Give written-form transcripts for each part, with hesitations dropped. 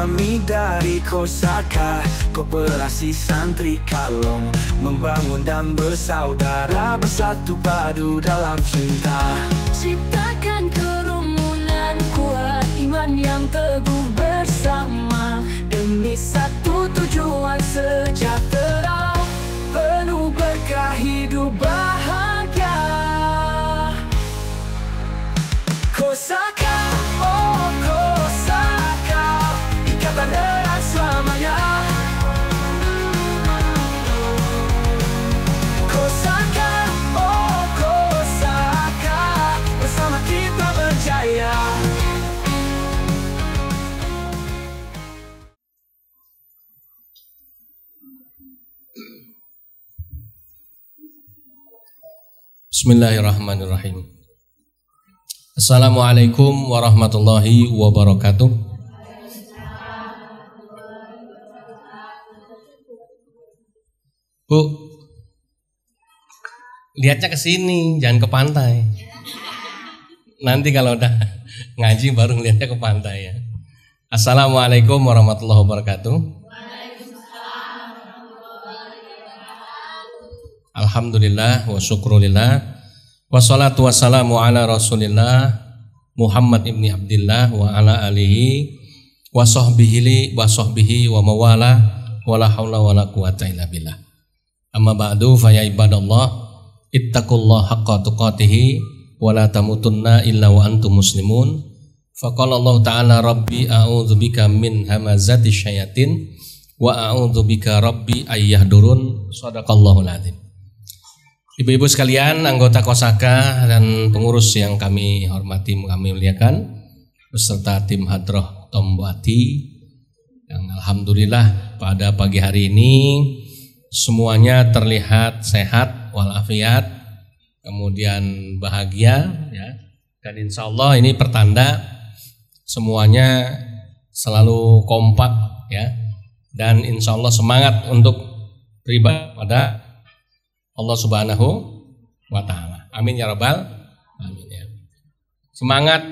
kami dari Kosaka, Koperasi Santri Kalong, membangun dan bersaudara, bersatu padu dalam cinta. Ciptakan kerumunan kuat, iman yang teguh bersama, demi satu tujuan sejahtera, penuh berkah hidup bahagia. Kosaka, oh Kosaka, ikatan erat selamanya. Kosaka, oh Kosaka, bersama kita berjaya. Bismillahirrahmanirrahim. Assalamualaikum warahmatullahi wabarakatuh. Bu, lihatnya ke sini, jangan ke pantai. Nanti kalau udah ngaji baru lihatnya ke pantai ya. Assalamualaikum warahmatullahi wabarakatuh. Alhamdulillah wa syukrulillah, wassalatu wassalamu ala rasulillah Muhammad ibni Abdillah wa ala alihi wa sahbihi wa mawala wa la hawla wa la quwata illa billah. Amma ba'du, fa ya ibadallah, ittaqullaha haqqa tuqatihi wa la tamutunna illa wa antum muslimun. Faqala Allah ta'ala, rabbi a'udzu bika min hamazati syayatin wa a'udzu bika rabbi ayyahdurun. Shadaqallahul azim. Ibu-ibu sekalian, anggota Kosaka dan pengurus yang kami hormati, kami muliakan, beserta tim Hadroh Tombo Ati, yang alhamdulillah pada pagi hari ini semuanya terlihat sehat walafiat, kemudian bahagia ya. Dan insya Allah ini pertanda semuanya selalu kompak ya, dan insya Allah semangat untuk beribadah pada Allah Subhanahu wa ta'ala. Amin ya rabbal alamin ya. Semangat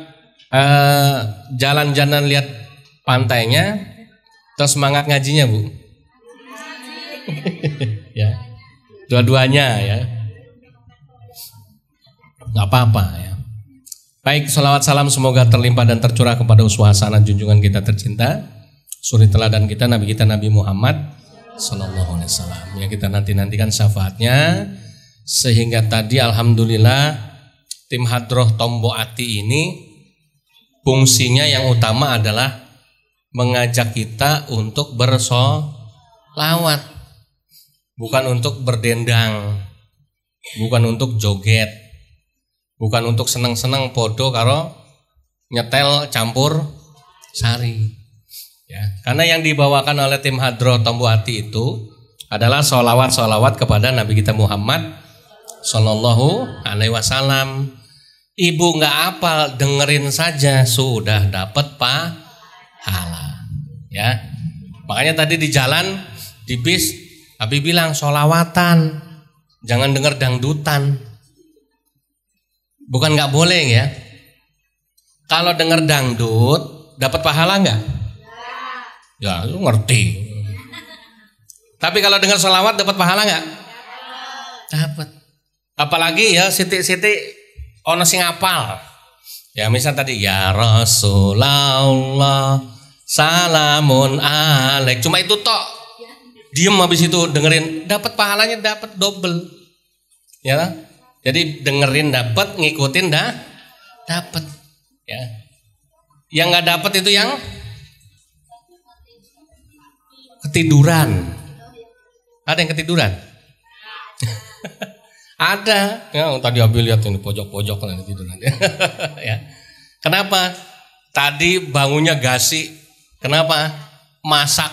jalan-jalan lihat pantainya, terus semangat ngajinya Bu. Ya. Dua-duanya ya. Gak apa-apa ya. Baik, salawat salam semoga terlimpah dan tercurah kepada uswah hasanah junjungan kita tercinta, suri teladan kita, Nabi Muhammad Sallallahu alaihi wasallam, yang kita nantikan syafaatnya. Sehingga tadi alhamdulillah tim Hadroh Tombo Ati ini fungsinya yang utama adalah mengajak kita untuk bersolawat, bukan untuk berdendang, bukan untuk joget, bukan untuk seneng-seneng podo karo nyetel campur sari. Ya, karena yang dibawakan oleh tim Hadroh Tombo Ati itu adalah solawat kepada Nabi kita Muhammad Sallallahu alaihi wasallam. Ibu nggak hafal, dengerin saja sudah dapat pahala. Ya, makanya tadi di jalan di bis Abi bilang solawatan, jangan denger dangdutan. Bukan nggak boleh ya. Kalau denger dangdut dapat pahala nggak? Ya, lu ngerti. Tapi kalau dengar sholawat dapat pahala nggak? Dapat. Apalagi ya siti-siti ono sing apal. Ya misal tadi ya Rasulullah salamun alaik. Cuma itu tok. Diem habis itu dengerin, dapat pahalanya, dapat double. Ya. Jadi dengerin dapat, ngikutin dapat. Ya. Yang nggak dapat itu yang ketiduran. Ada yang ketiduran? Ada. Ya, tadi Abi lihat ini pojok-pojok lah ketiduran. Ya. Kenapa? Tadi bangunnya gasi. Kenapa? Masak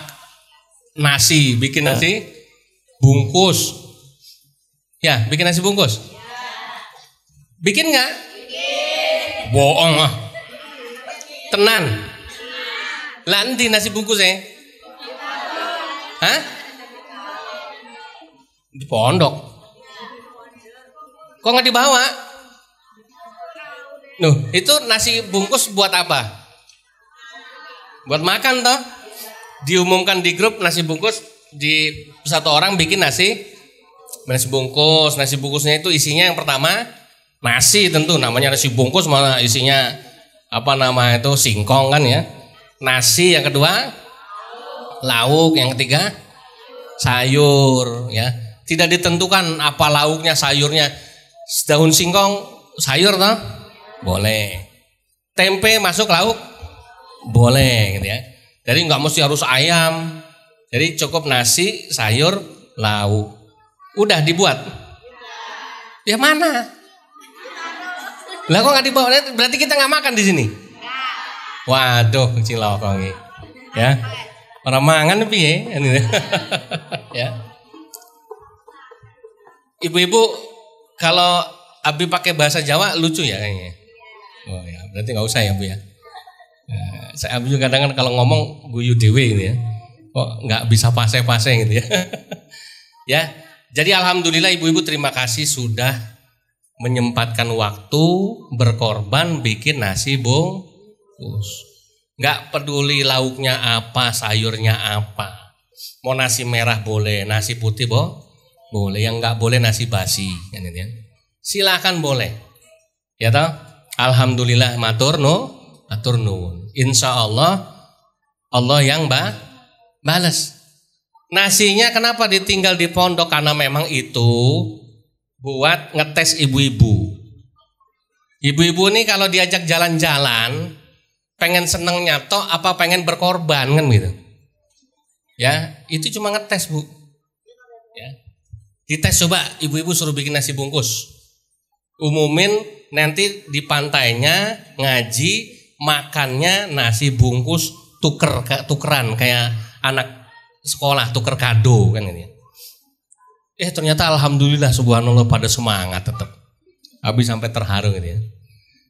nasi, bikin nasi bungkus. Ya, bikin nasi bungkus. Bikin nggak? Bikin. Bohong ah. Tenan. Lanti nasi bungkus ya? Hah? Di pondok. Kok nggak dibawa? Nuh, itu nasi bungkus buat apa? Buat makan toh? diumumkan di grup nasi bungkus, di satu orang bikin nasi bungkus. Nasi bungkusnya itu isinya yang pertama nasi, tentu namanya nasi bungkus, malah isinya apa nama itu singkong kan ya. Nasi, yang kedua lauk, yang ketiga sayur ya. Tidak ditentukan apa lauknya, sayurnya. Daun singkong sayur toh? Boleh. Tempe masuk lauk? Boleh gitu ya. Jadi nggak mesti harus ayam. Jadi cukup nasi, sayur, lauk. Udah dibuat? Ya mana? Lah kok nggak dibawa? Berarti kita nggak makan di sini. Waduh, cilok lagi. Ya. Orang mangan piye? Ya. Ibu-ibu kalau Abi pakai bahasa Jawa lucu ya kayaknya. Oh ya, berarti nggak usah ya Bu ya. Saya Abi juga kadang kalau ngomong guyu dewe gitu ya. Kok nggak bisa pase-pase gitu ya. Ya. Jadi alhamdulillah ibu-ibu terima kasih sudah menyempatkan waktu berkorban bikin nasi bungkus. Nggak peduli lauknya apa, sayurnya apa. Mau nasi merah boleh, nasi putih boleh. Yang nggak boleh nasi basi, kan gitu ya. Silakan boleh. Ya toh? Alhamdulillah matur nuwun. Insya Allah yang balas. Nasinya kenapa ditinggal di pondok? Karena memang itu buat ngetes ibu-ibu. Ibu-ibu nih kalau diajak jalan-jalan, pengen seneng nyato apa pengen berkorban kan gitu. Ya, itu cuma ngetes Bu. Ya. Dites coba ibu-ibu suruh bikin nasi bungkus. Umumin nanti di pantainya ngaji, makannya nasi bungkus tukeran kayak anak sekolah tuker kado kan ini. Ternyata alhamdulillah subhanallah pada semangat tetap. Abi sampai terharu gitu ya.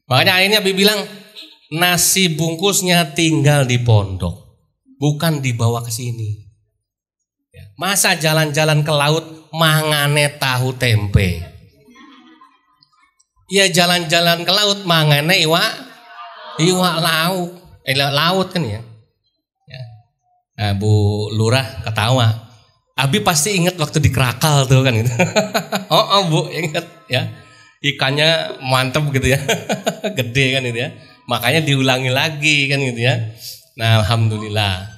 Makanya akhirnya Abi bilang nasi bungkusnya tinggal di pondok, bukan dibawa ke sini. Ya. Masa jalan-jalan ke laut mangane tahu tempe? Ya jalan-jalan ke laut mangane iwak laut, laut kan ya. Nah, Bu Lurah ketawa. Abi pasti ingat waktu di Krakal tuh kan gitu. Oh Bu ingat ya. Ikannya mantep gitu ya. Gede kan gitu ya. Makanya diulangi lagi kan gitu ya. Nah alhamdulillah.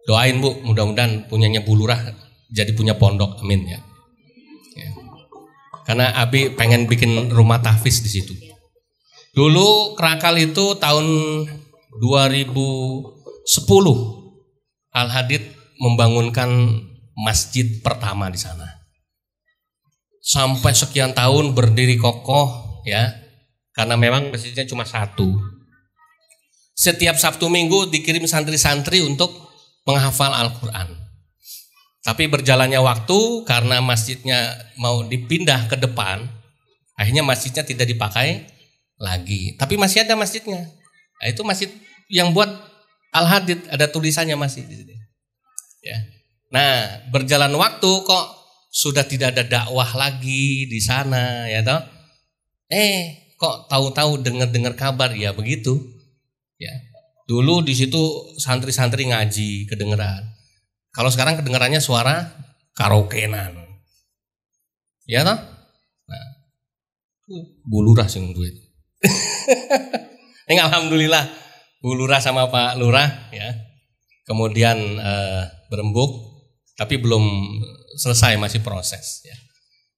Doain Bu, mudah-mudahan punyanya Bu Lurah jadi punya pondok, amin ya. Karena Abi pengen bikin rumah tahfiz di situ. Dulu Krakal itu tahun 2010. Al-Hadid membangunkan masjid pertama di sana. Sampai sekian tahun berdiri kokoh ya. Karena memang masjidnya cuma satu. Setiap Sabtu Minggu dikirim santri-santri untuk menghafal Al-Quran. Tapi berjalannya waktu karena masjidnya mau dipindah ke depan, akhirnya masjidnya tidak dipakai lagi. Tapi masih ada masjidnya. Nah, itu masjid yang buat Al-Hadid, ada tulisannya masih di sini. Ya. Nah, berjalan waktu kok sudah tidak ada dakwah lagi di sana, ya toh? Kok tahu-tahu dengar-dengar kabar ya begitu. Ya. Dulu di situ santri-santri ngaji kedengeran. Kalau sekarang kedengarannya suara karaokean. Ya toh? Nah, Bu Lurah sing duit. Alhamdulillah. Bu Lurah sama Pak Lurah ya. Kemudian berembuk tapi belum selesai, masih proses ya.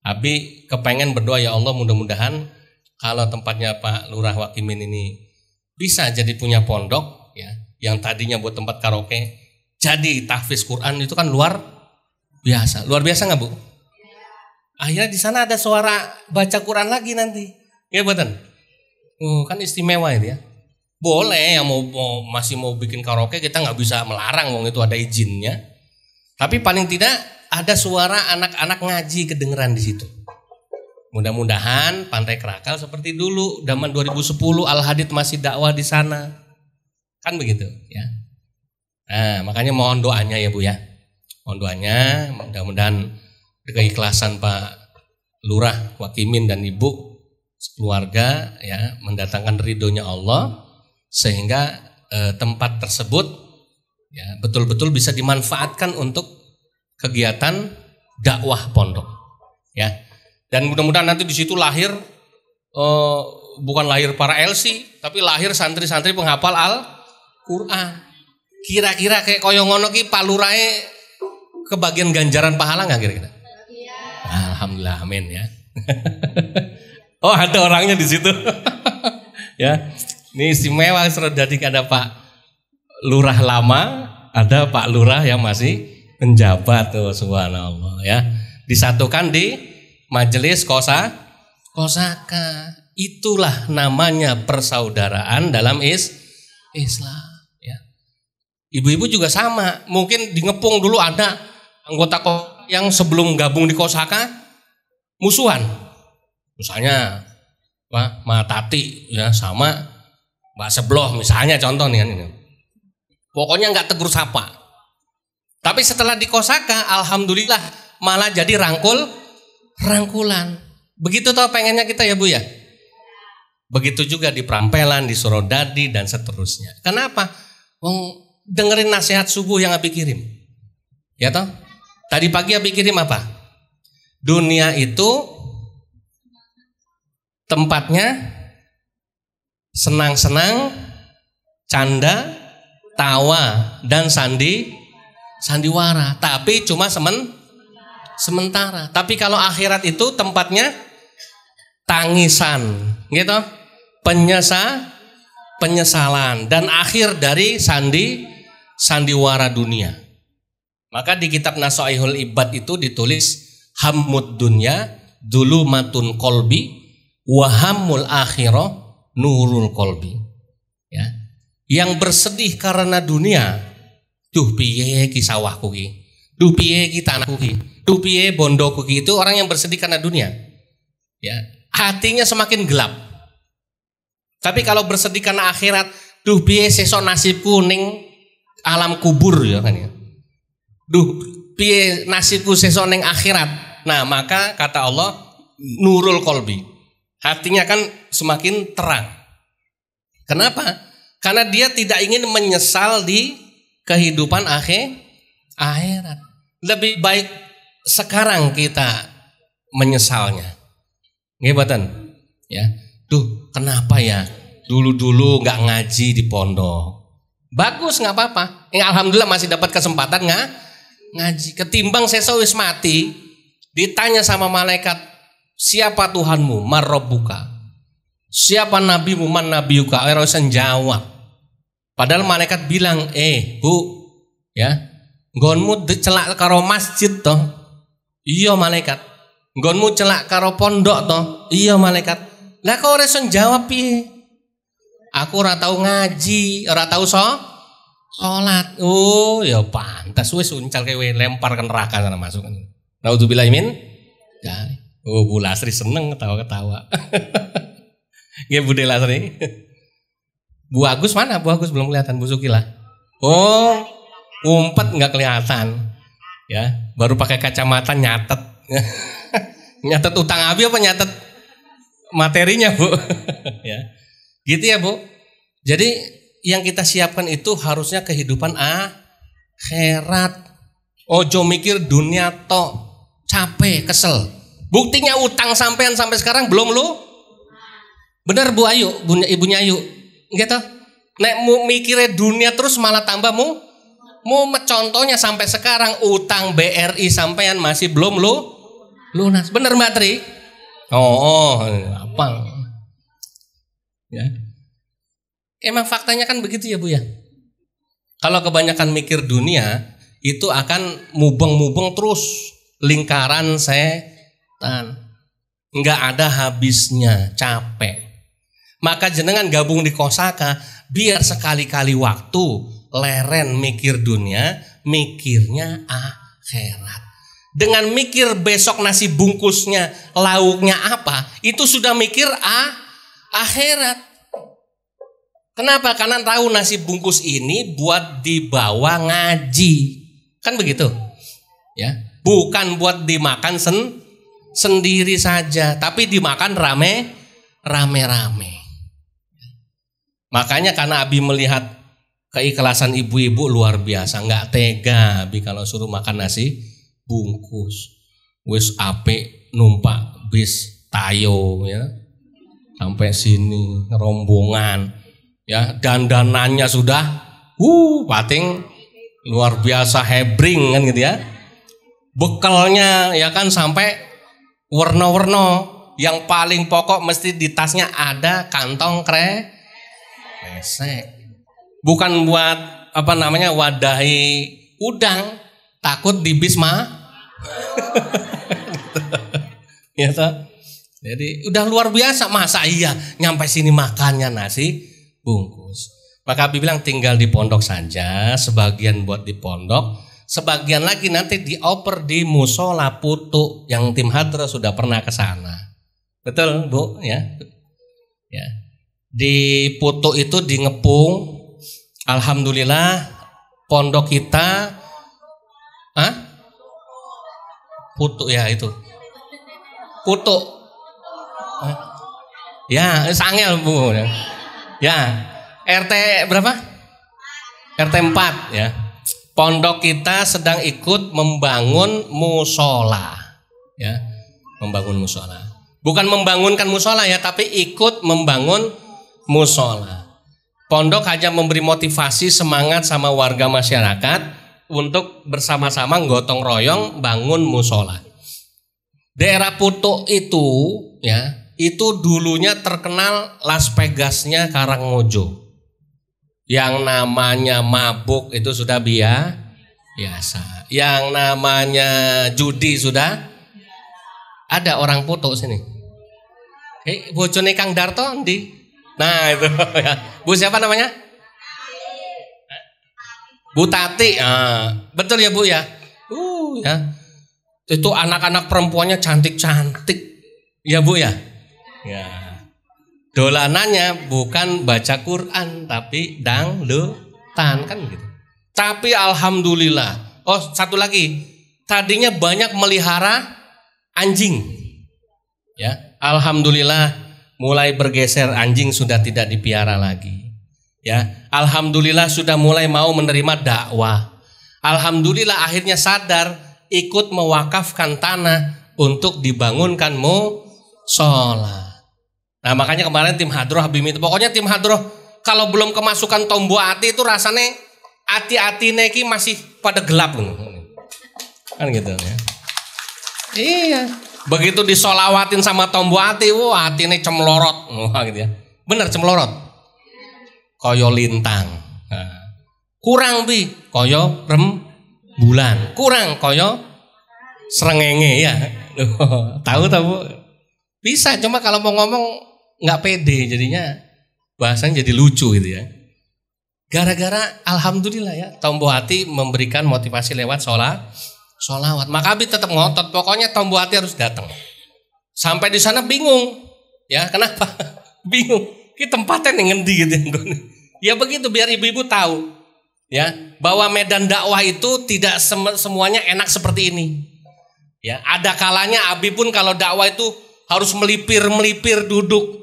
Abi kepengen berdoa ya Allah mudah-mudahan kalau tempatnya Pak Lurah Wakimin ini bisa jadi punya pondok ya, yang tadinya buat tempat karaoke jadi tahfiz Quran, itu kan luar biasa. Luar biasa nggak Bu? Akhirnya di sana ada suara baca Quran lagi nanti. Ya betul. Kan istimewa itu ya. Boleh yang masih mau bikin karaoke, kita nggak bisa melarang, wong itu ada izinnya. Tapi paling tidak ada suara anak-anak ngaji kedengeran di situ. Mudah-mudahan Pantai Krakal seperti dulu zaman 2010 Al-Hadid masih dakwah di sana. Kan begitu ya. Nah, makanya mohon doanya ya Bu ya. Mohon doanya mudah-mudahan keikhlasan Pak Lurah Wakimin dan Ibu keluarga ya mendatangkan ridhonya Allah, sehingga tempat tersebut Ya, betul-betul bisa dimanfaatkan untuk kegiatan dakwah pondok. Ya. Dan mudah-mudahan nanti di situ lahir bukan lahir para LC, tapi lahir santri-santri penghafal Al-Qur'an. Kira-kira kayak koyo ngono ki Pak Lurahe kebagian ganjaran pahala nggak kira-kira? Iya. Alhamdulillah, amin ya. Oh, ada orangnya di situ. Ya. Ini istimewa jadi ada Pak Lurah lama, ada Pak Lurah yang masih menjabat tuh, subhanallah ya. Disatukan di majelis kosaka. Itulah namanya persaudaraan dalam Islam ya. Ibu-ibu juga sama, mungkin di Ngepung dulu ada anggota yang sebelum gabung di kosaka musuhan. Misalnya Mbak Tati ya sama Mbak Sebloh misalnya, contoh nih ini. Pokoknya nggak tegur sapa. Tapi setelah di kosaka, alhamdulillah malah jadi rangkulan. Begitu toh pengennya kita ya Bu ya. Begitu juga di Prampelan, di Surodadi dan seterusnya. Kenapa? Dengerin nasihat subuh yang Abi kirim. Ya toh? Tadi pagi Abi kirim apa? Dunia itu tempatnya senang-senang, canda, tawa dan sandiwara, tapi cuma sementara. Tapi kalau akhirat itu tempatnya tangisan, gitu, penyesalan dan akhir dari sandiwara dunia. Maka di kitab Nasaihul Ibad itu ditulis hammud dunya dzulumatun qalbi wa hammul akhirah nurul qalbi. Ya. Yang bersedih karena dunia, duh piye ki sawahku ki, duh piye ki tanahku ki, duh piye bondoku ki, itu orang yang bersedih karena dunia. Ya, hatinya semakin gelap. Tapi kalau bersedih karena akhirat, duh piye sesok nasibku ning alam kubur ya kan ya. Duh piye nasibku sesok ning akhirat. Nah, maka kata Allah nurul qalbi. Hatinya kan semakin terang. Kenapa? Karena dia tidak ingin menyesal di kehidupan akhirat. Lebih baik sekarang kita menyesalnya. Ngebatan, ya. Duh, kenapa ya? Dulu-dulu nggak ngaji di pondok. Bagus, nggak apa-apa. Alhamdulillah masih dapat kesempatan ngaji. Ketimbang sesuk wis mati, ditanya sama malaikat, siapa Tuhanmu? Marrabbuka. Siapa nabimu? Man nabiyuka? Erosen jawab. Padahal malaikat bilang, Bu, ya, nggonmu celak karo masjid toh? Iya malaikat. Nggonmu celak karo pondok toh? Iya malaikat. Lah kok ora iso jawab piye? Aku ora tau ngaji, ora tau salat. Oh, ya pantas wis uncal kewe lempar ke neraka sana masuk. Naudzubillah min. Ya. Oh, Bu Lasri seneng ketawa-ketawa. Nggih Bu Lasri. Bu Agus mana? Bu Agus belum kelihatan. Bu Sukila. Oh, umpet nggak kelihatan. Ya, baru pakai kacamata nyatet. Nyatet utang Abi apa nyatet materinya Bu? Ya, gitu ya Bu. Jadi yang kita siapkan itu harusnya kehidupan akhirat. Ojo mikir dunia tok, capek, kesel. Buktinya utang sampean sampai sekarang belum lu? Bener Bu Ayu, ibunya Ayu. Gitu. Nek mu mikirnya dunia terus malah tambah mu contohnya sampai sekarang utang BRI sampean masih belum lunas. Bener Mbak Tri? Oh, apa? Ya. Emang faktanya kan begitu ya Bu ya. Kalau kebanyakan mikir dunia itu akan mubeng-mubeng terus lingkaran setan. Enggak ada habisnya, capek. Maka jenengan gabung di kosaka biar sekali-kali waktu leren mikir dunia, mikirnya akhirat. Dengan mikir besok nasi bungkusnya lauknya apa, itu sudah mikir akhirat. Kenapa? Karena tahu nasi bungkus ini buat dibawa ngaji. Kan begitu? Ya, bukan buat dimakan sendiri saja, tapi dimakan rame-rame. Makanya karena Abi melihat keikhlasan ibu-ibu luar biasa, nggak tega Bi kalau suruh makan nasi bungkus. Wis apik numpak bis Tayo ya. Sampai sini rombongan ya, dandanannya sudah pating luar biasa hebring kan gitu ya. Bekalnya ya kan sampai warna-warna, yang paling pokok mesti di tasnya ada kantong kresek. Bukan buat apa namanya wadahi udang, takut di bis mah. Ya toh. Jadi udah luar biasa, masa iya nyampe sini makannya nasi bungkus. Maka Abi bilang tinggal di pondok saja, sebagian buat di pondok, sebagian lagi nanti dioper di musola Putu yang tim hadroh sudah pernah ke sana. Betul Bu ya? Ya. Di Putu itu di Ngepung, alhamdulillah pondok kita Putu ya itu. Putu. Ya, sangel Bu. Ya, RT berapa? RT 4 ya. Pondok kita sedang ikut membangun musola. Ya, membangun musola. Bukan membangunkan musola ya, tapi ikut membangun musola. Pondok hanya memberi motivasi semangat sama warga masyarakat untuk bersama-sama gotong royong bangun musola. Daerah Putu itu ya, itu dulunya terkenal Las Vegasnya Karangmojo. Yang namanya mabuk itu sudah biasa. Yang namanya judi sudah ada orang Putu sini. Bojone Kang Darto ndi? Nah itu ya. Bu siapa namanya? Bu Tati. Betul ya Bu ya? Ya. Itu anak-anak perempuannya cantik-cantik. Ya Bu ya? Ya. Dolanannya bukan baca Quran tapi dangdutan kan gitu. Tapi alhamdulillah. Oh, satu lagi. Tadinya banyak melihara anjing. Ya, alhamdulillah mulai bergeser, anjing sudah tidak dipiara lagi. Ya, alhamdulillah sudah mulai mau menerima dakwah. Alhamdulillah akhirnya sadar, ikut mewakafkan tanah untuk dibangunkan musola. Nah makanya kemarin tim hadroh Habib itu, pokoknya tim hadroh kalau belum kemasukan tombo ati itu rasanya ati-ati neki masih pada gelap kan gitu ya. Iya, begitu disolawatin sama tombo ati, wah hati ini cemlorot, wah gitu ya. Bener cemlorot, koyo lintang. Nah, kurang Bi, koyo rembulan, kurang koyo srengenge ya. Tahu Bu? Bisa, cuma kalau mau ngomong nggak pede, jadinya bahasanya jadi lucu gitu ya. Gara-gara alhamdulillah ya, Tombo Hati memberikan motivasi lewat sholawat. Maka Abi tetap ngotot, pokoknya Tombo Hati harus datang. Sampai di sana bingung, ya kenapa? Bingung, kita tempatnya ngendi gitu. Ya begitu, biar ibu-ibu tahu, ya bahwa medan dakwah itu tidak semuanya enak seperti ini. Ya ada kalanya Abi pun kalau dakwah itu harus melipir duduk.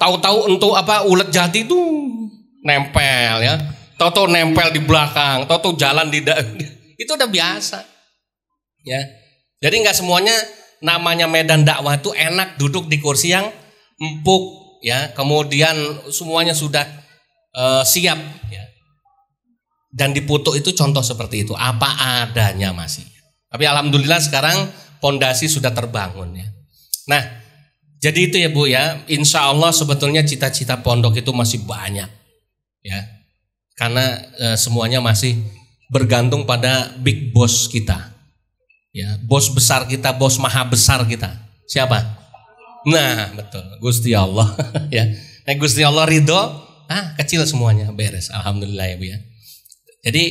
Tahu-tahu untuk apa ulet jati itu nempel ya. Tahu-tahu nempel di belakang, tahu-tahu jalan di itu udah biasa. Ya. Jadi nggak semuanya namanya medan dakwah itu enak duduk di kursi yang empuk ya. Kemudian semuanya sudah siap ya. Dan di Putu itu contoh seperti itu, apa adanya masih. Tapi alhamdulillah sekarang pondasi sudah terbangun ya. Nah, jadi itu ya Bu ya, insya Allah sebetulnya cita-cita pondok itu masih banyak ya, karena semuanya masih bergantung pada big boss kita, ya bos besar kita, bos maha besar kita, siapa? Nah betul, Gusti Allah ya. Nah Gusti Allah ridho, kecil semuanya beres, alhamdulillah ya Bu ya. Jadi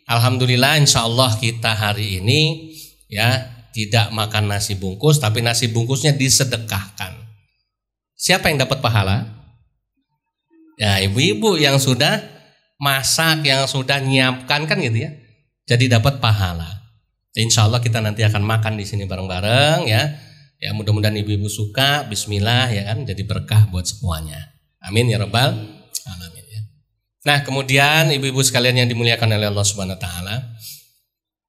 alhamdulillah insya Allah kita hari ini ya tidak makan nasi bungkus, tapi nasi bungkusnya disedekahkan. Siapa yang dapat pahala? Ya ibu-ibu yang sudah masak, yang sudah nyiapkan kan gitu ya. Jadi dapat pahala. Insya Allah kita nanti akan makan di sini bareng-bareng ya. Ya mudah-mudahan ibu-ibu suka. Bismillah ya kan, jadi berkah buat semuanya. Amin ya rabbal alamin ya. Nah, kemudian ibu-ibu sekalian yang dimuliakan oleh Allah Subhanahu wa taala,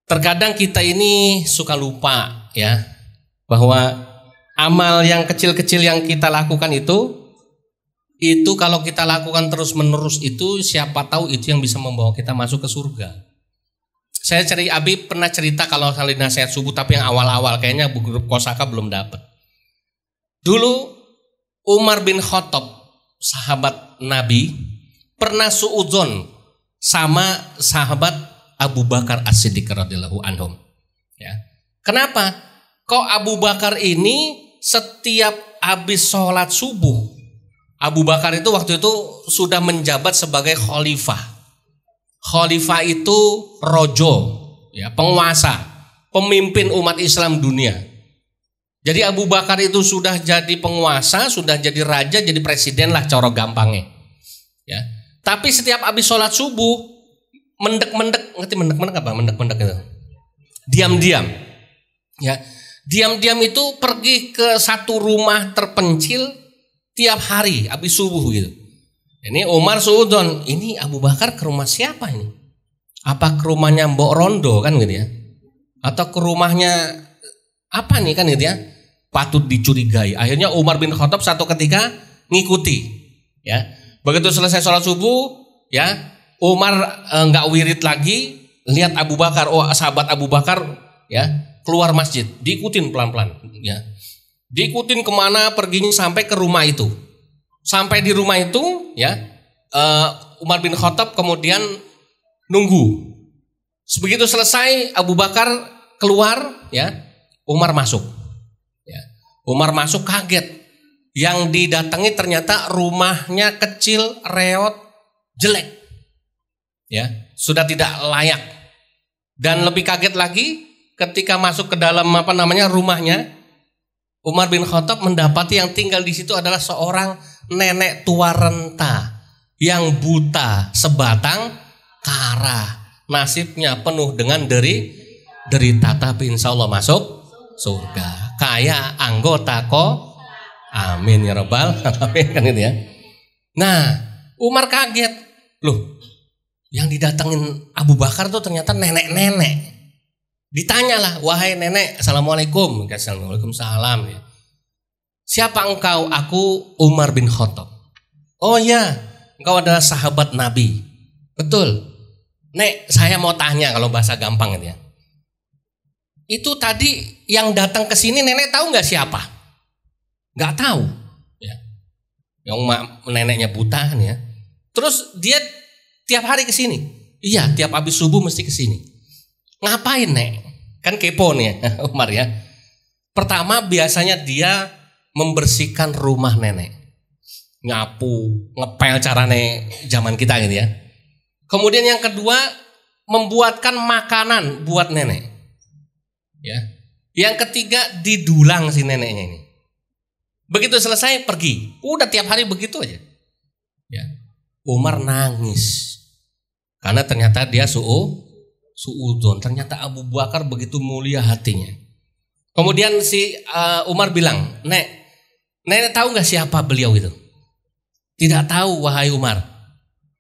terkadang kita ini suka lupa ya bahwa amal yang kecil-kecil yang kita lakukan itu kalau kita lakukan terus-menerus itu siapa tahu itu yang bisa membawa kita masuk ke surga. Saya Abi pernah cerita kalau kali nasihat subuh, tapi yang awal-awal kayaknya grup Kosaka belum dapat. Dulu Umar bin Khattab, sahabat Nabi, pernah suudzon sama sahabat Abu Bakar As-Siddiq radhiyallahu anhum. Ya. Kenapa? Kok Abu Bakar ini setiap habis sholat subuh, Abu Bakar itu waktu itu sudah menjabat sebagai khalifah. Khalifah itu rojo, ya, penguasa, pemimpin umat Islam dunia. Jadi Abu Bakar itu sudah jadi penguasa, sudah jadi raja, jadi presiden lah cara gampangnya. Ya. Tapi setiap habis sholat subuh, mendek-mendek, ngerti mendek-mendek apa? Mendek-mendek itu. Diam-diam. Ya. Diam-diam itu pergi ke satu rumah terpencil tiap hari habis subuh gitu. Ini Umar suudzon, ini Abu Bakar ke rumah siapa ini? Apa ke rumahnya Mbok Rondo kan gitu ya? Atau ke rumahnya apa nih kan gitu ya? Patut dicurigai. Akhirnya Umar bin Khattab satu ketika ngikuti, ya. Begitu selesai sholat subuh, ya, Umar nggak wirid lagi, lihat Abu Bakar, oh sahabat Abu Bakar, ya, keluar masjid, diikutin pelan-pelan, ya. Diikutin kemana perginya sampai ke rumah itu. Sampai di rumah itu, ya, Umar bin Khattab kemudian nunggu. Begitu selesai Abu Bakar keluar, ya, Umar masuk. Ya. Umar masuk kaget. Yang didatangi ternyata rumahnya kecil, reot, jelek, ya, sudah tidak layak. Dan lebih kaget lagi ketika masuk ke dalam rumahnya, Umar bin Khattab mendapati yang tinggal di situ adalah seorang nenek tua renta yang buta sebatang kara, nasibnya penuh dengan derita, tapi insya Allah masuk surga. Kayak anggota amin ya rabbal alamin kan gitu ya. Nah, Umar kaget, loh, yang didatengin Abu Bakar tuh ternyata nenek-nenek. Ditanyalah, wahai nenek, assalamualaikum. Waalaikumsalam. Ya. Siapa engkau? Aku Umar bin Khattab. Oh ya, engkau adalah sahabat Nabi. Betul. Nek, saya mau tanya kalau bahasa gampang gitu ya. Itu tadi yang datang ke sini nenek tahu nggak siapa? Nggak tahu. Ya. Yang neneknya buta kan ya. Terus dia tiap hari ke sini. Iya, tiap habis subuh mesti ke sini. Ngapain nek? Kan kepo nih ya, Umar ya. Pertama biasanya dia membersihkan rumah nenek, nyapu, ngepel carane zaman kita gitu ya. Kemudian yang kedua membuatkan makanan buat nenek, ya. Yang ketiga didulang si neneknya ini. Begitu selesai pergi, udah tiap hari begitu aja. Ya. Umar nangis karena ternyata dia suudzon, ternyata Abu Bakar begitu mulia hatinya. Kemudian si Umar bilang, nenek tahu nggak siapa beliau itu? Tidak tahu wahai Umar.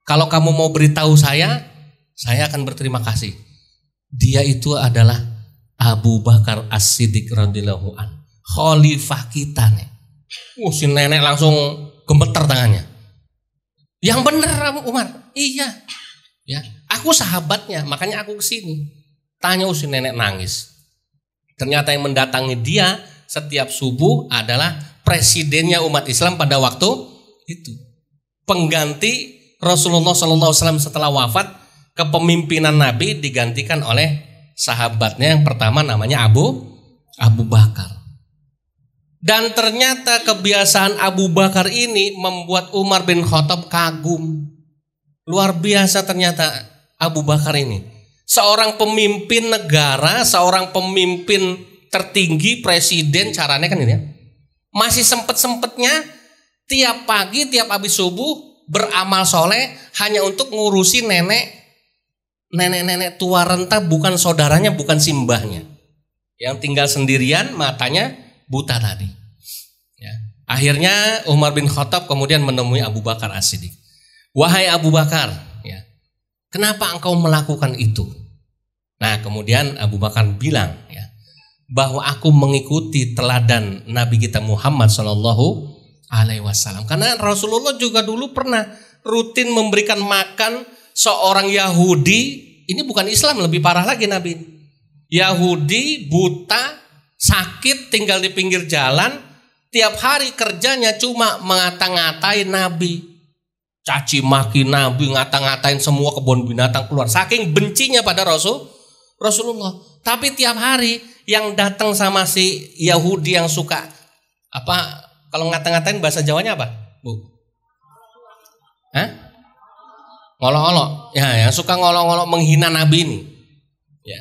Kalau kamu mau beritahu saya akan berterima kasih. Dia itu adalah Abu Bakar As-Siddiq radhiyallahu an, khalifah kita nih. Si nenek langsung gemeter tangannya. Yang benar Umar, iya. Ya, aku sahabatnya, makanya aku kesini. Tanya si nenek nangis. Ternyata yang mendatangi dia setiap subuh adalah presidennya umat Islam pada waktu itu. Pengganti Rasulullah SAW setelah wafat, kepemimpinan Nabi digantikan oleh sahabatnya yang pertama namanya Abu Bakar. Dan ternyata kebiasaan Abu Bakar ini membuat Umar bin Khattab kagum. Luar biasa ternyata Abu Bakar ini. Seorang pemimpin negara, seorang pemimpin tertinggi, presiden, caranya kan ini ya. Masih sempet-sempetnya tiap pagi, tiap habis subuh beramal soleh hanya untuk ngurusi nenek tua renta, bukan saudaranya, bukan simbahnya. Yang tinggal sendirian, matanya buta tadi. Ya. Akhirnya Umar bin Khattab kemudian menemui Abu Bakar As-Siddiq. wahai Abu Bakar, ya, kenapa engkau melakukan itu? Nah, kemudian Abu Bakar bilang, ya, bahwa aku mengikuti teladan Nabi kita Muhammad Shallallahu Alaihi Wasallam. Karena Rasulullah juga dulu pernah rutin memberikan makan seorang Yahudi. Ini bukan Islam, lebih parah lagi Nabi. Yahudi buta, sakit, tinggal di pinggir jalan. Tiap hari kerjanya cuma ngata-ngatain Nabi, caci maki Nabi, ngata-ngatain semua kebun binatang keluar. Saking bencinya pada Rasulullah. Tapi tiap hari yang datang sama si Yahudi yang suka apa? Kalau ngata-ngatain bahasa Jawanya apa, Bu? Hah? Ngolok-ngolok. Ya, yang suka ngolok-ngolok menghina Nabi ini. Ya.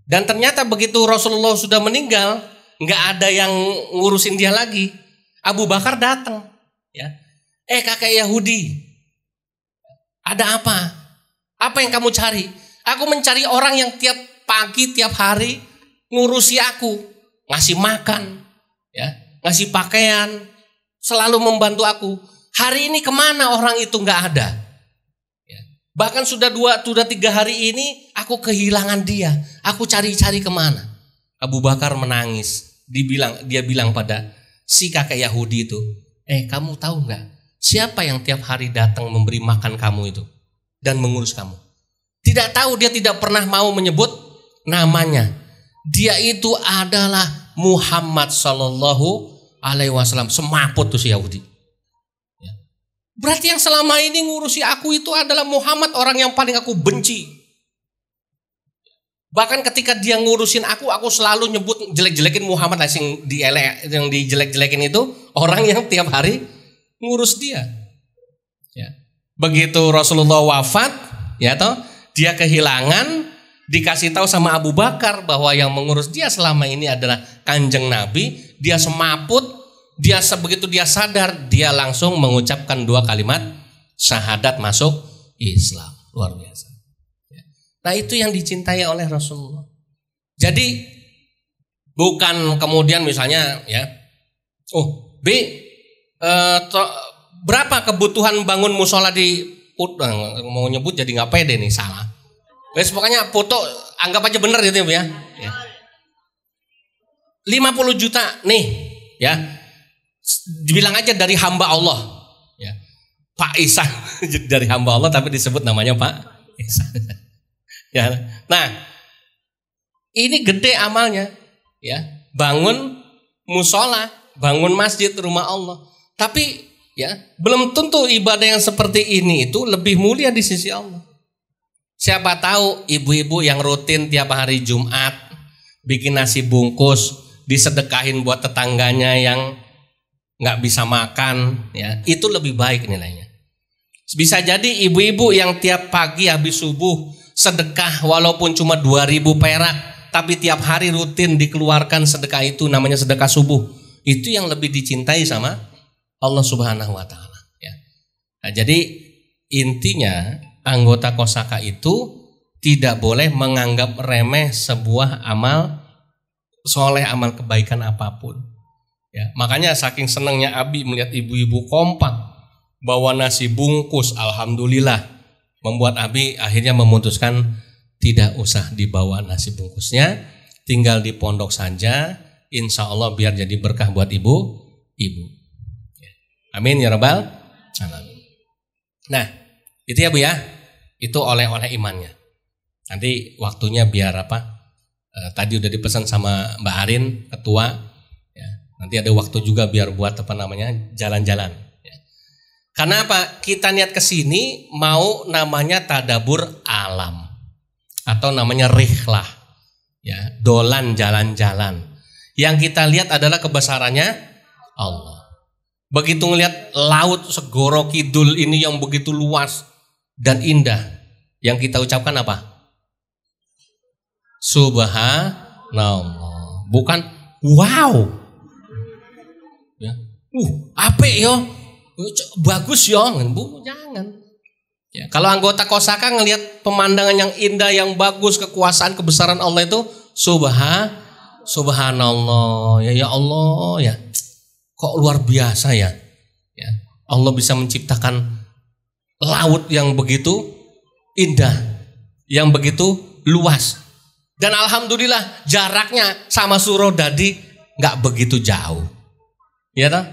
Dan ternyata begitu Rasulullah sudah meninggal, nggak ada yang ngurusin dia lagi. Abu Bakar datang. Ya. Kakek Yahudi, ada apa? Apa yang kamu cari? Aku mencari orang yang tiap pagi, tiap hari ngurusi aku, ngasih makan, ya, ngasih pakaian, selalu membantu aku. Hari ini kemana orang itu nggak ada? Ya. Bahkan sudah 3 hari ini aku kehilangan dia. Aku cari-cari kemana? Abu Bakar menangis. Dia bilang pada si kakek Yahudi itu, kamu tahu nggak siapa yang tiap hari datang memberi makan kamu itu dan mengurus kamu? Tidak tahu, dia tidak pernah mau menyebut namanya. Dia itu adalah Muhammad Sallallahu Alaihi Wasallam. Semaput tuh si Yahudi. Ya. Berarti yang selama ini ngurusi aku itu adalah Muhammad, orang yang paling aku benci. Bahkan ketika dia ngurusin aku selalu nyebut jelek-jelekin Muhammad, yang dijelek-jelekin itu orang yang tiap hari ngurus dia. Ya. Begitu Rasulullah wafat, ya toh, dia kehilangan, dikasih tahu sama Abu Bakar bahwa yang mengurus dia selama ini adalah Kanjeng Nabi. Dia semaput, begitu dia sadar, dia langsung mengucapkan 2 kalimat syahadat masuk Islam. Luar biasa. Nah, itu yang dicintai oleh Rasulullah. Jadi bukan kemudian misalnya, ya, berapa kebutuhan bangun musola di mau nyebut jadi nggak pede nih, salah. Guys, pokoknya foto anggap aja bener gitu ya. 50 juta nih, ya. Dibilang aja dari hamba Allah, ya. Pak Ihsan dari hamba Allah tapi disebut namanya Pak Ihsan. Ya. Nah, ini gede amalnya, ya. Bangun musola, bangun masjid, rumah Allah. Tapi ya, belum tentu ibadah yang seperti ini itu lebih mulia di sisi Allah. Siapa tahu ibu-ibu yang rutin tiap hari Jumat bikin nasi bungkus, disedekahin buat tetangganya yang nggak bisa makan, ya, itu lebih baik nilainya. Bisa jadi ibu-ibu yang tiap pagi habis subuh sedekah walaupun cuma 2.000 perak, tapi tiap hari rutin dikeluarkan sedekah itu, namanya sedekah subuh. Itu yang lebih dicintai sama Allah Subhanahu wa Ta'ala, ya. Nah, jadi intinya anggota Kosaka itu tidak boleh menganggap remeh sebuah amal soleh, amal kebaikan apapun, ya. Makanya saking senangnya Abi melihat ibu-ibu kompak bawa nasi bungkus, alhamdulillah, membuat Abi akhirnya memutuskan tidak usah dibawa nasi bungkusnya, tinggal di pondok saja, insya Allah biar jadi berkah buat ibu-ibu. Amin ya rabbal alamin. Nah, itu ya Bu ya, itu oleh-oleh imannya. Nanti waktunya biar apa? Tadi udah dipesan sama Mbak Arin, ketua. Ya, nanti ada waktu juga biar buat apa namanya jalan-jalan. Ya. Karena apa? Kita niat kesini mau namanya tadabur alam atau namanya rihlah, ya, dolan jalan-jalan. Yang kita lihat adalah kebesarannya Allah. Begitu ngelihat laut segoro kidul ini yang begitu luas dan indah, yang kita ucapkan apa? Subhanallah, bukan wow. Ya. Apik yo. Bagus yo, Bu, jangan. Ya, kalau anggota Kosaka ngelihat pemandangan yang indah, yang bagus, kekuasaan, kebesaran Allah itu subhanallah. Ya Allah, ya. Kok luar biasa ya. Ya. Allah bisa menciptakan laut yang begitu indah, yang begitu luas. Dan alhamdulillah jaraknya sama Surodadi nggak begitu jauh. Ya toh?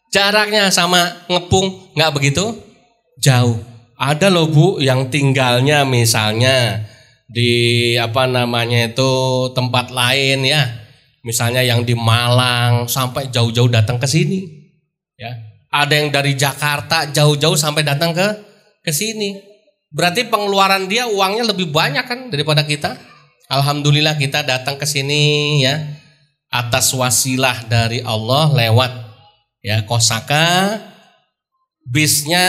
Jaraknya sama Ngepung nggak begitu jauh. Ada loh Bu yang tinggalnya misalnya di tempat lain ya. Misalnya yang di Malang sampai jauh-jauh datang ke sini. Ya. Ada yang dari Jakarta jauh-jauh sampai datang ke sini. Berarti pengeluaran dia uangnya lebih banyak kan daripada kita. Alhamdulillah kita datang ke sini ya atas wasilah dari Allah lewat ya Kosaka, bisnya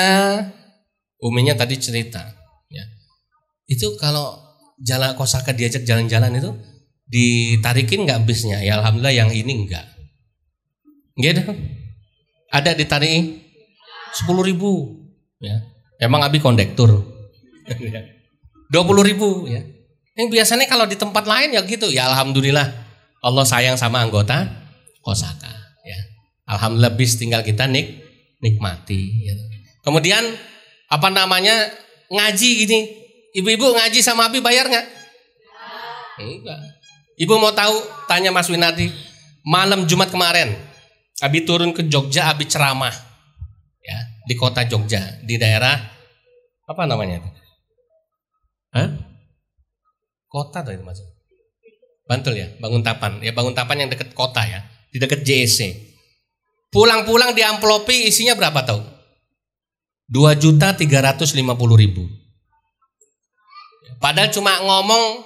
Uminya tadi cerita ya. Itu kalau jalan Kosaka diajak jalan-jalan itu ditarikin nggak bisnya? Ya alhamdulillah yang ini enggak. Gitu. Ada ditarikin 10.000 ya. Emang Abi kondektur. 20.000 ya. Yang biasanya kalau di tempat lain ya gitu. Ya alhamdulillah Allah sayang sama anggota Kosaka ya. Alhamdulillah bis tinggal kita nikmati ya. Kemudian ngaji ini. Ibu-ibu ngaji sama Abi bayar nggak? Enggak. Ibu mau tahu? Tanya Mas Winardi. Malam Jumat kemarin Abi turun ke Jogja, Abi ceramah ya di kota Jogja, di daerah apa namanya itu? Kota tadi Mas. Bantul ya, Banguntapan. Ya Banguntapan yang dekat kota ya, di dekat JSC. Pulang-pulang di amplopi isinya berapa tahu? 2.350.000. Padahal cuma ngomong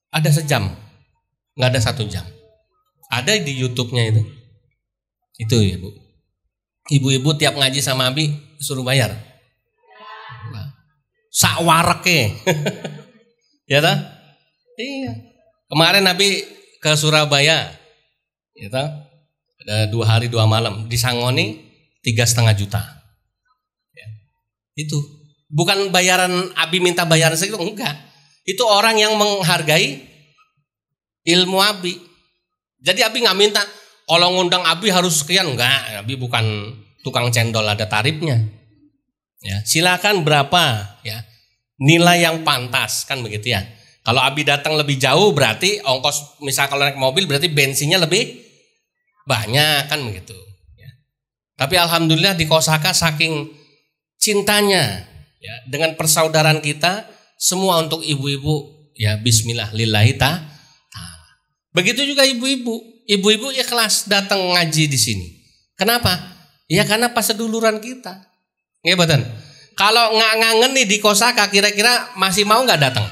ada sejam, nggak ada 1 jam. Ada di YouTube-nya itu. Itu ya Bu. Ibu-ibu tiap ngaji sama Abi suruh bayar. Sak wareke. Ya toh? Iya. Kemarin Nabi ke Surabaya, ya toh? Ada 2 hari 2 malam di Sangoni 3,5 juta. Ya. Itu bukan bayaran Abi minta bayaran segitu, enggak. Itu orang yang menghargai ilmu Abi. Jadi Abi nggak minta kalau ngundang Abi harus sekian, enggak. Abi bukan tukang cendol, ada tarifnya. Ya, silakan berapa ya. Nilai yang pantas kan begitu ya. Kalau Abi datang lebih jauh berarti ongkos, misal kalau naik mobil berarti bensinnya lebih banyak kan begitu ya. Tapi alhamdulillah di Kosaka saking cintanya ya dengan persaudaraan kita semua untuk ibu-ibu ya bismillah lillahi ta'ala. Begitu juga ibu-ibu. Ibu-ibu ikhlas datang ngaji di sini. Kenapa? Ya karena pas seduluran kita. Nggih mboten? Kalau nggak ngangen nih di Kosaka, kira-kira masih mau nggak datang?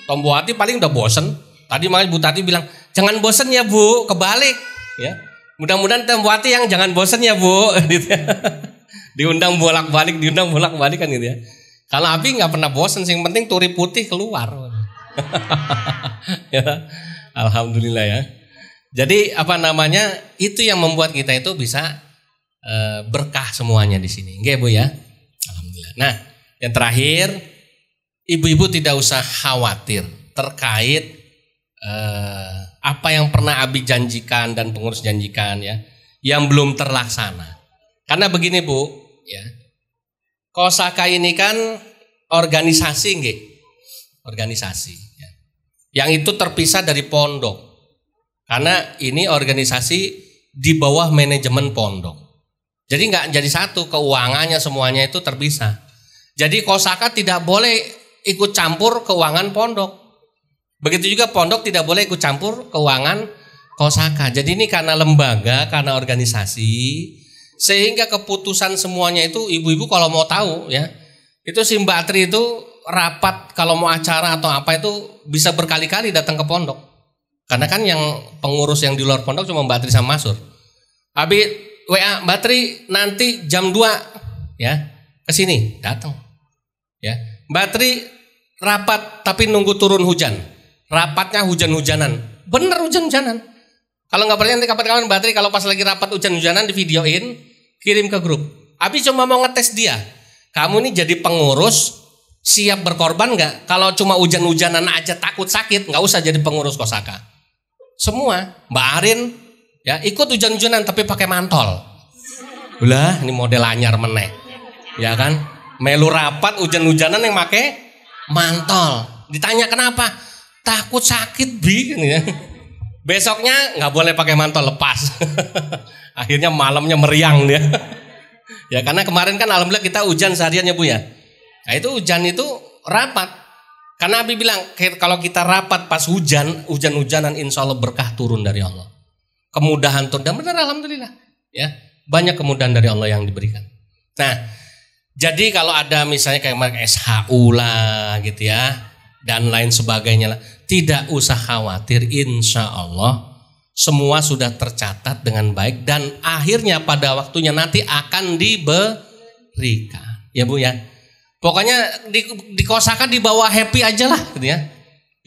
Tombo hati paling udah bosen. Tadi makanya Bu Tati bilang, jangan bosen ya Bu, kebalik. Ya, mudah-mudahan Tombo hati yang jangan bosen ya Bu. Gitu ya. Diundang bolak-balik kan gitu ya. Kalau Abi nggak pernah bosen, yang penting turi putih keluar. Ya, alhamdulillah ya. Jadi itu yang membuat kita itu bisa berkah semuanya di sini. Nggih Bu ya. Alhamdulillah. Nah, yang terakhir, ibu-ibu tidak usah khawatir terkait apa yang pernah Abi janjikan dan pengurus janjikan ya, yang belum terlaksana. Karena begini Bu, ya. Kosaka ini kan organisasi nggih. Organisasi ya. Yang itu terpisah dari pondok. Karena ini organisasi di bawah manajemen pondok. Jadi nggak jadi satu, keuangannya semuanya itu terpisah. Jadi Kosaka tidak boleh ikut campur keuangan pondok. Begitu juga pondok tidak boleh ikut campur keuangan Kosaka. Jadi ini karena lembaga, karena organisasi, sehingga keputusan semuanya itu ibu-ibu kalau mau tahu ya, itu si Mbak Tri itu rapat kalau mau acara atau apa itu bisa berkali-kali datang ke pondok. Karena kan yang pengurus yang di luar pondok cuma Mbak Tri sama Masur. Abi WA Mbak Tri nanti jam 2 ya ke sini datang. Ya. Mbak Tri rapat tapi nunggu turun hujan. Rapatnya hujan-hujanan. Bener hujan-hujanan. Kalau nggak percaya nanti kapan-kapan Mbak Tri kalau pas lagi rapat hujan-hujanan di videoin, kirim ke grup. Abi cuma mau ngetes dia. Kamu ini jadi pengurus siap berkorban nggak? Kalau cuma hujan-hujanan aja takut sakit, nggak usah jadi pengurus Kosaka. Semua Mbak Arin ya ikut hujan-hujanan tapi pakai mantol. Ulah ini model anyar meneh. Ya kan? Melu rapat hujan-hujanan yang make mantol. Ditanya kenapa? Takut sakit bi. Besoknya nggak boleh pakai mantol, lepas. Akhirnya malamnya meriang dia. Ya karena kemarin kan alhamdulillah kita hujan seharian ya Bu ya. Nah itu hujan itu rapat. Karena Abi bilang kalau kita rapat pas hujan-hujanan insya Allah berkah turun dari Allah. Kemudahan turun, dan benar alhamdulillah. Ya banyak kemudahan dari Allah yang diberikan. Nah jadi kalau ada misalnya kayak SHU lah gitu ya, dan lain sebagainya lah, tidak usah khawatir, insya Allah semua sudah tercatat dengan baik dan akhirnya pada waktunya nanti akan diberikan. Ya Bu ya. Pokoknya di kosakan dibawa happy aja lah gitu ya.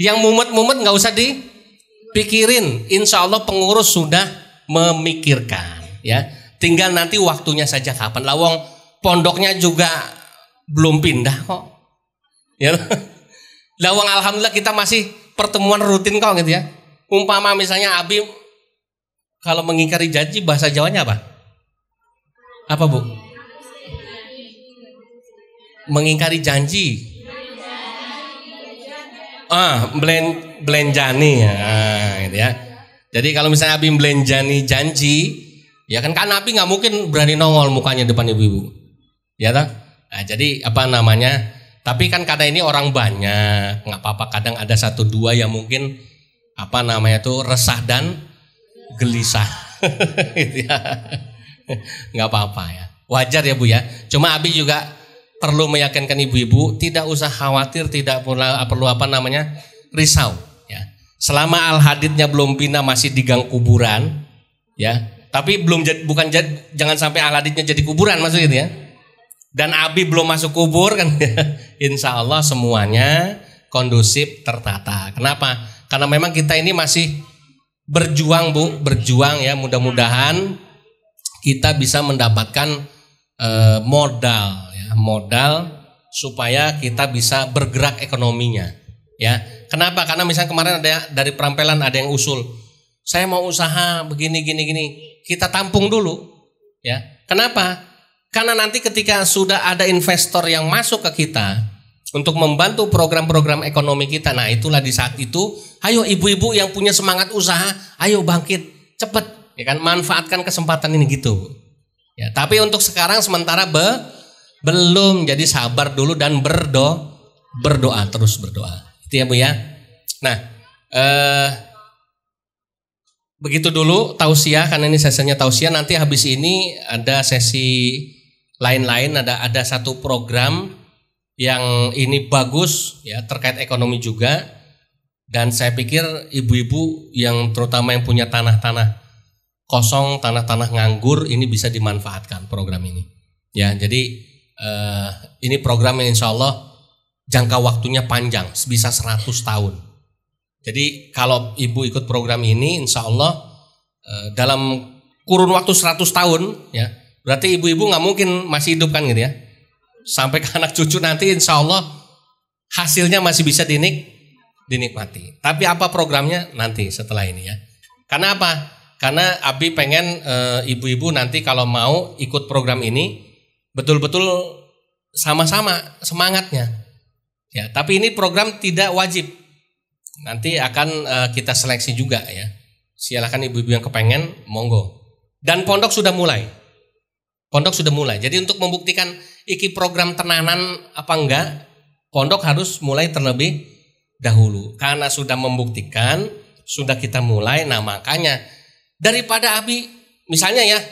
Yang mumet-mumet nggak usah dipikirin. Insya Allah pengurus sudah memikirkan ya. Tinggal nanti waktunya saja kapan. Lawang pondoknya juga belum pindah kok. Ya. Lawang alhamdulillah kita masih pertemuan rutin kok gitu ya. Umpama misalnya Abi kalau mengingkari janji bahasa Jawanya apa? Apa Bu? Mengingkari janji. Belenjani ya, gitu ya. Jadi kalau misalnya Abi belenjani janji, ya kan Abi nggak mungkin berani nongol mukanya depan ibu-ibu, ya tak? Nah, jadi apa namanya? Tapi kan karena ini orang banyak, nggak apa-apa. Kadang ada 1-2 yang mungkin apa namanya tuh resah dan gelisah, gitu ya. Nggak apa-apa ya, wajar ya Bu ya. Cuma Abi juga perlu meyakinkan ibu-ibu tidak usah khawatir, tidak perlu apa namanya risau ya. Selama al-hadidnya belum pindah masih di gang kuburan ya. Tapi jangan sampai al-hadidnya jadi kuburan maksudnya ya. Dan Abi belum masuk kubur kan. Insya Allah semuanya kondusif, tertata. Kenapa? Karena memang kita ini masih berjuang Bu, berjuang ya. Mudah-mudahan kita bisa mendapatkan modal supaya kita bisa bergerak ekonominya ya. Kenapa? Karena misalnya kemarin ada dari Perampelan ada yang usul, saya mau usaha begini gini, kita tampung dulu ya. Kenapa? Karena nanti ketika sudah ada investor yang masuk ke kita untuk membantu program-program ekonomi kita, nah itulah di saat itu ayo ibu-ibu yang punya semangat usaha, ayo bangkit cepet ya kan, manfaatkan kesempatan ini gitu ya. Tapi untuk sekarang sementara belum, jadi sabar dulu dan berdoa, terus berdoa. Itu ya Bu ya. Nah, begitu dulu tausiah, karena ini sesinya tausiah. Nanti habis ini ada sesi lain-lain, ada satu program yang ini bagus ya, terkait ekonomi juga. Dan saya pikir ibu-ibu yang terutama yang punya tanah-tanah kosong, tanah-tanah nganggur, ini bisa dimanfaatkan program ini. Ya, jadi ini program yang insya Allah jangka waktunya panjang, bisa 100 tahun. Jadi kalau ibu ikut program ini insya Allah dalam kurun waktu 100 tahun ya, berarti ibu-ibu nggak mungkin masih hidup kan gitu ya. Sampai ke anak cucu nanti insya Allah hasilnya masih bisa dinikmati. Tapi apa programnya nanti setelah ini ya. Karena apa? Karena Abi pengen ibu-ibu nanti kalau mau ikut program ini betul-betul sama-sama semangatnya ya. Tapi ini program tidak wajib, nanti akan kita seleksi juga ya. Silakan ibu-ibu yang kepengen monggo. Dan pondok sudah mulai, jadi untuk membuktikan iki program tenanan apa enggak, pondok harus mulai terlebih dahulu. Karena sudah membuktikan, sudah kita mulai. Nah makanya daripada Abi misalnya ya,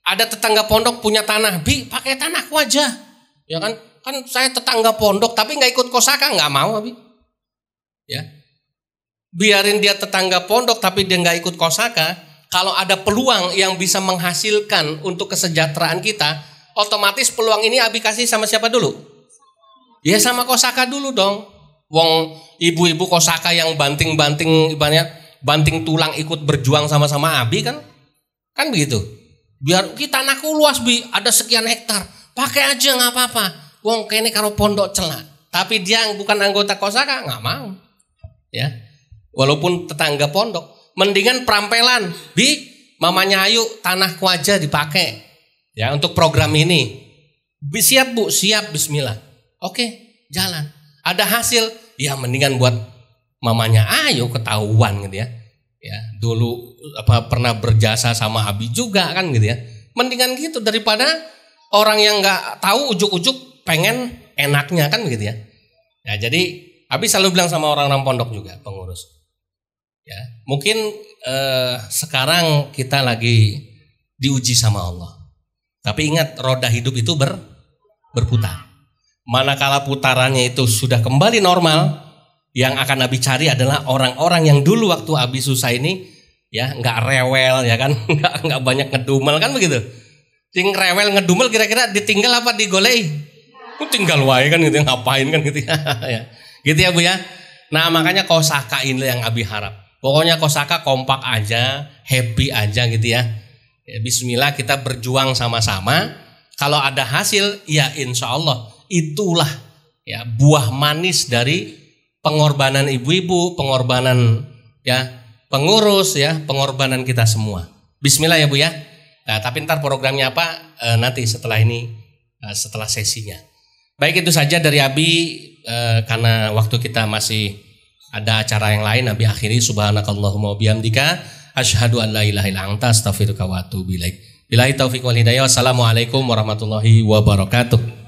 ada tetangga pondok punya tanah, Bi pakai tanahku aja, ya kan? Kan saya tetangga pondok tapi nggak ikut kosaka, nggak mau Abi, ya. Biarin dia tetangga pondok tapi dia nggak ikut kosaka. Kalau ada peluang yang bisa menghasilkan untuk kesejahteraan kita, otomatis peluang ini Abi kasih sama siapa dulu? Ya sama kosaka dulu dong. Wong ibu-ibu kosaka yang banting-banting, ibaratnya banting tulang ikut berjuang sama-sama Abi kan begitu. Biar kita tanahku luas Bi, ada sekian hektar, pakai aja nggak apa-apa. Wong kene karo pondok celak. Tapi dia yang bukan anggota kosaka nggak mau, ya. Walaupun tetangga pondok, mendingan Perampelan, Bi, mamanya Ayu tanahku aja dipakai, ya untuk program ini. Siap Bu, siap, bismillah. Oke, jalan. Ada hasil, ya mendingan buat mamanya ayo ketahuan gitu ya. Ya, dulu pernah berjasa sama Abi juga kan gitu ya. Mendingan gitu daripada orang yang nggak tahu ujuk-ujuk pengen enaknya kan begitu ya. Ya, jadi Abi selalu bilang sama orang-orang pondok juga, pengurus. Ya, mungkin sekarang kita lagi diuji sama Allah. Tapi ingat, roda hidup itu berputar. Manakala putarannya itu sudah kembali normal, yang akan Abi cari adalah orang-orang yang dulu waktu Abi susah ini ya nggak rewel ya kan, nggak banyak ngedumel kan begitu. Sing rewel ngedumel kira-kira ditinggal apa digolei? Tinggal wae kan gitu, ngapain kan gitu ya. Ya. Gitu ya Bu ya. Nah makanya kosaka ini yang Abi harap. Pokoknya kosaka kompak aja, happy aja gitu ya. Ya bismillah kita berjuang sama-sama. Kalau ada hasil ya insya Allah itulah ya buah manis dari pengorbanan ibu-ibu, pengorbanan ya pengurus ya, pengorbanan kita semua. Bismillah ya Bu ya. Nah, tapi ntar programnya apa nanti setelah ini, setelah sesinya. Baik, itu saja dari Abi, karena waktu kita masih ada acara yang lain. Abi akhiri subhanakallahumma wabihamdika asyhadu an la ilaha illa anta astaghfiruka wa atubu ilaik. Billahi taufiq wal hidayah. Wassalamualaikum warahmatullahi wabarakatuh.